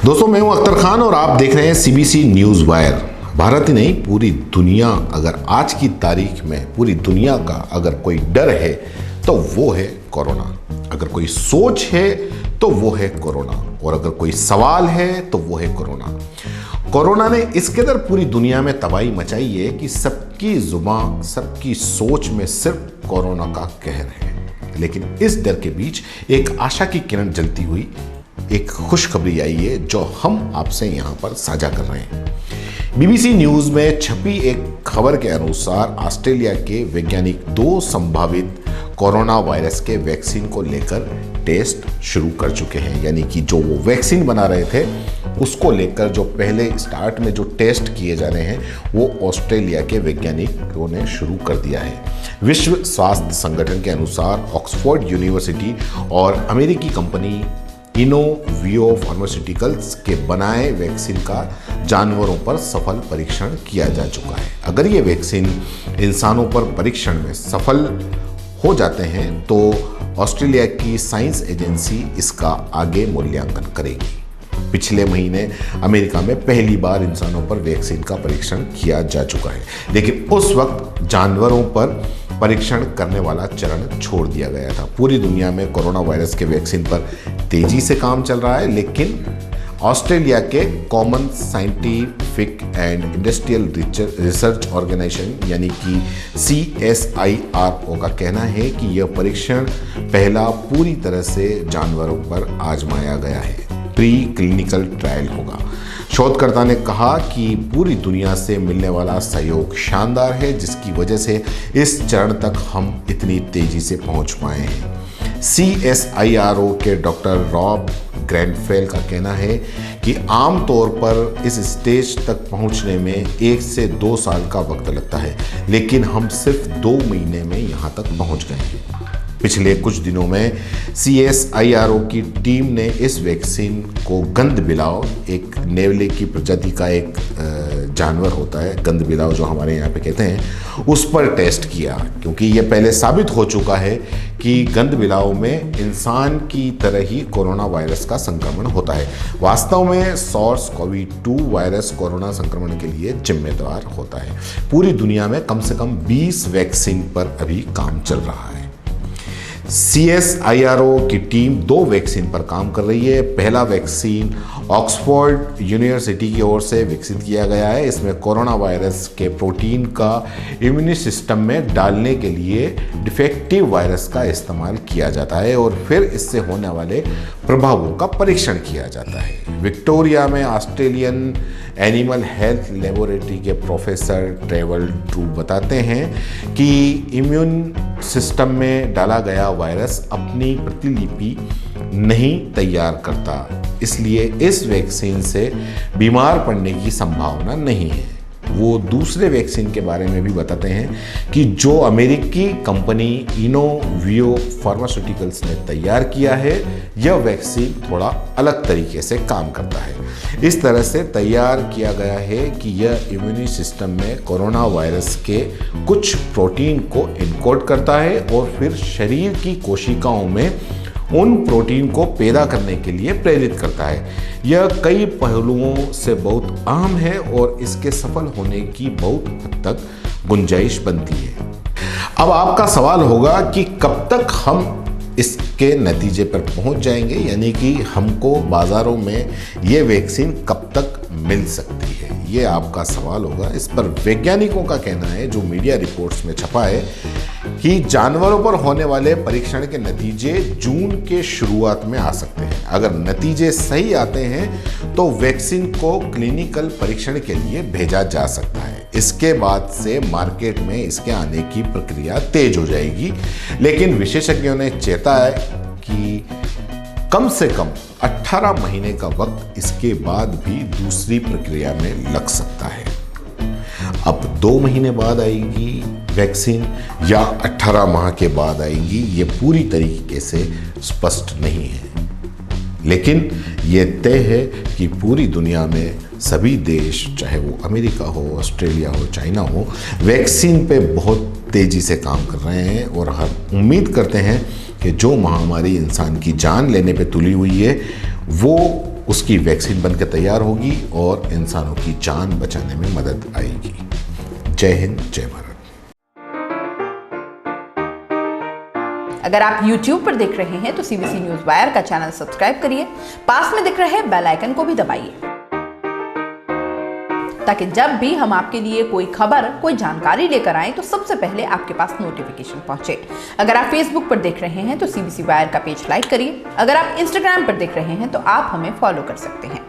दोस्तों, मैं हूं अख्तर खान और आप देख रहे हैं सीबीसी न्यूज वायर। भारत ही नहीं, पूरी दुनिया, अगर आज की तारीख में पूरी दुनिया का अगर कोई डर है तो वो है कोरोना। अगर कोई सोच है तो वो है कोरोना, और अगर कोई सवाल है तो वो है कोरोना। कोरोना ने इस कदर पूरी दुनिया में तबाही मचाई है कि सबकी जुबान, सबकी सोच में सिर्फ कोरोना का कहर है। लेकिन इस डर के बीच एक आशा की किरण जलती हुई एक खुशखबरी आई है जो हम आपसे यहां पर साझा कर रहे हैं। बीबीसी न्यूज में छपी एक खबर के अनुसार ऑस्ट्रेलिया के वैज्ञानिक 2 संभावित कोरोना वायरस के वैक्सीन को लेकर टेस्ट शुरू कर चुके हैं। यानी कि जो वो वैक्सीन बना रहे थे उसको लेकर जो पहले स्टार्ट में जो टेस्ट किए जा रहे हैं वो ऑस्ट्रेलिया के वैज्ञानिकों ने शुरू कर दिया है। विश्व स्वास्थ्य संगठन के अनुसार ऑक्सफोर्ड यूनिवर्सिटी और अमेरिकी कंपनी इनोवियो फार्मास्यूटिकल्स के बनाए वैक्सीन का जानवरों पर सफल परीक्षण किया जा चुका है। अगर ये वैक्सीन इंसानों पर परीक्षण में सफल हो जाते हैं तो ऑस्ट्रेलिया की साइंस एजेंसी इसका आगे मूल्यांकन करेगी। पिछले महीने अमेरिका में पहली बार इंसानों पर वैक्सीन का परीक्षण किया जा चुका है, लेकिन उस वक्त जानवरों पर परीक्षण करने वाला चरण छोड़ दिया गया था। पूरी दुनिया में कोरोना वायरस के वैक्सीन पर तेजी से काम चल रहा है, लेकिन ऑस्ट्रेलिया के common scientific and industrial research organisation यानी कि CSIRO का कहना है कि यह परीक्षण पहला पूरी तरह से जानवरों पर आजमाया गया है। प्री क्लिनिकल ट्रायल होगा। शोधकर्ता ने कहा कि पूरी दुनिया से मिलने वाला सहयोग शानदार है, जिसकी वजह से इस चरण तक हम इतनी तेजी से पहुंच पाए हैं। CSIRO के डॉक्टर रॉब ग्रैंडफेल का कहना है कि आमतौर पर इस स्टेज तक पहुंचने में 1 से 2 साल का वक्त लगता है, लेकिन हम सिर्फ 2 महीने में यहां तक पहुंच गए हैं। पिछले कुछ दिनों में CSIRO की टीम ने इस वैक्सीन को गंदबिलाव, एक नेवले की प्रजाति का एक जानवर होता है गंदबिलाव जो हमारे यहाँ पे कहते हैं, उस पर टेस्ट किया, क्योंकि ये पहले साबित हो चुका है कि गंदबिलाव में इंसान की तरह ही कोरोना वायरस का संक्रमण होता है। वास्तव में SARS-CoV-2 वायरस कोरोना संक्रमण के लिए जिम्मेदार होता है। पूरी दुनिया में कम से कम 20 वैक्सीन पर अभी काम चल रहा है। CSIRO की टीम 2 वैक्सीन पर काम कर रही है। पहला वैक्सीन ऑक्सफोर्ड यूनिवर्सिटी की ओर से विकसित किया गया है। इसमें कोरोना वायरस के प्रोटीन का इम्यून सिस्टम में डालने के लिए डिफेक्टिव वायरस का इस्तेमाल किया जाता है और फिर इससे होने वाले प्रभावों का परीक्षण किया जाता है। विक्टोरिया में ऑस्ट्रेलियन एनिमल हेल्थ लेबोरेटरी के प्रोफेसर ट्रेवल ड्रू बताते हैं कि इम्यून सिस्टम में डाला गया वायरस अपनी प्रतिलिपि नहीं तैयार करता, इसलिए इस वैक्सीन से बीमार पड़ने की संभावना नहीं है। वो दूसरे वैक्सीन के बारे में भी बताते हैं कि जो अमेरिकी कंपनी इनोवियो फार्मास्यूटिकल्स ने तैयार किया है, यह वैक्सीन थोड़ा अलग तरीके से काम करता है। इस तरह से तैयार किया गया है कि यह इम्यून सिस्टम में कोरोना वायरस के कुछ प्रोटीन को इनकोड करता है और फिर शरीर की कोशिकाओं में उन प्रोटीन को पैदा करने के लिए प्रेरित करता है। यह कई पहलुओं से बहुत अहम है और इसके सफल होने की बहुत हद तक गुंजाइश बनती है। अब आपका सवाल होगा कि कब तक हम इसके नतीजे पर पहुंच जाएंगे, यानी कि हमको बाजारों में ये वैक्सीन कब तक मिल सकती है, ये आपका सवाल होगा। इस पर वैज्ञानिकों का कहना है, जो मीडिया रिपोर्ट्स में छपा है, कि जानवरों पर होने वाले परीक्षण के नतीजे जून के शुरुआत में आ सकते हैं। अगर नतीजे सही आते हैं तो वैक्सीन को क्लिनिकल परीक्षण के लिए भेजा जा सकता है। इसके बाद से मार्केट में इसके आने की प्रक्रिया तेज हो जाएगी, लेकिन विशेषज्ञों ने चेताया कि कम से कम 18 महीने का वक्त इसके बाद भी दूसरी प्रक्रिया में लग सकता है। अब 2 महीने बाद आएगी वैक्सीन या 18 माह के बाद आएगी, ये पूरी तरीके से स्पष्ट नहीं है, लेकिन ये तय है कि पूरी दुनिया में सभी देश, चाहे वो अमेरिका हो, ऑस्ट्रेलिया हो, चाइना हो, वैक्सीन पे बहुत तेजी से काम कर रहे हैं और हम उम्मीद करते हैं कि जो महामारी इंसान की जान लेने पे तुली हुई है वो उसकी वैक्सीन बनकर तैयार होगी और इंसानों की जान बचाने में मदद आएगी। जय हिंद, जय भारत। अगर आप YouTube पर देख रहे हैं तो CBC न्यूज़ वायर का चैनल सब्सक्राइब करिए, पास में दिख रहे बेल आइकन को भी दबाइए, ताकि जब भी हम आपके लिए कोई खबर, कोई जानकारी लेकर आए तो सबसे पहले आपके पास नोटिफिकेशन पहुंचे। अगर आप Facebook पर देख रहे हैं तो CBC वायर का पेज लाइक करिए। अगर आप Instagram पर देख रहे हैं तो आप हमें फॉलो कर सकते हैं।